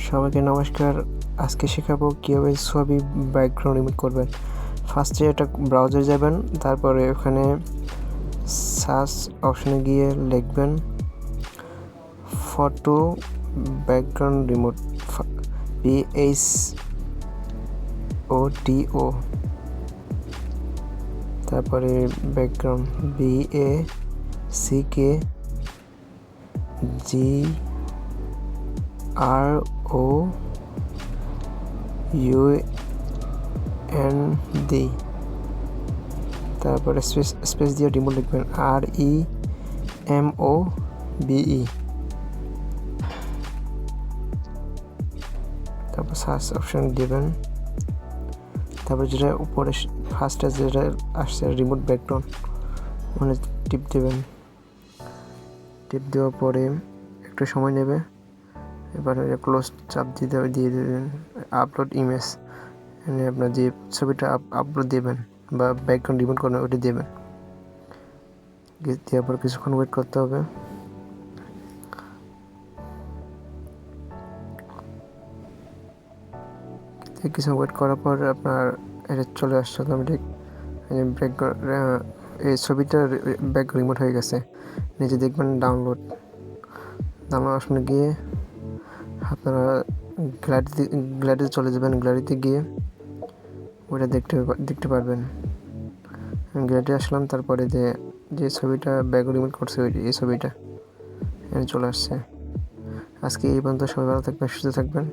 সবাইকে নমস্কার। আজকে শেখাবো কীভাবে ছবি ব্যাকগ্রাউন্ড রিমুভ করবেন। ফার্স্টে একটা ব্রাউজারে যাবেন, তারপরে ওখানে সার্চ অপশনে গিয়ে লিখবেন ফটো ব্যাকগ্রাউন্ড রিমুভ, PHOTO, তারপরে ব্যাকগ্রাউন্ড BACKGROUND, তারপরে স্পেস দিয়ে রিমুভ লিখবেন REMOVE, তারপর সার্চ অপশন দিবেন। তারপর যেটা উপরে ফার্স্টে যেটা আসছে রিমুভ ব্যাকগ্রাউন্ড, মানে টিপ দেবেন। টিপ দেওয়ার পরে একটু সময় নেবে, এবার ক্লোজ চাপ দিয়ে দেবেন। আপলোড ইমেজ, মানে আপনার যে ছবিটা আপলোড দেবেন বা ব্যাকগ্রাউন্ড রিমুভ করবেন ওটা দেবেন। দেওয়ার পর কিছুক্ষণ ওয়েট করতে হবে। কিছু ওয়েট করার পর আপনার এটা চলে আসছে অটোমেটিক এই ছবিটা ব্যাকগ্রাউন্ড রিমুভ হয়ে গেছে। নিচে দেখবেন ডাউনলোড অপশনে গিয়ে আপনারা গ্যালারিতে চলে যাবেন। গ্যালারিতে গিয়ে ওটা দেখতে পারবেন। গ্যালারিতে আসলাম, তারপরে যে ছবিটা ব্যাকগ্রাউন্ড রিমুভ করছে এই ছবিটা চলে আসছে। আজকে এই পর্যন্ত। সবাই ভালো থাকবেন, সুস্থ থাকবেন।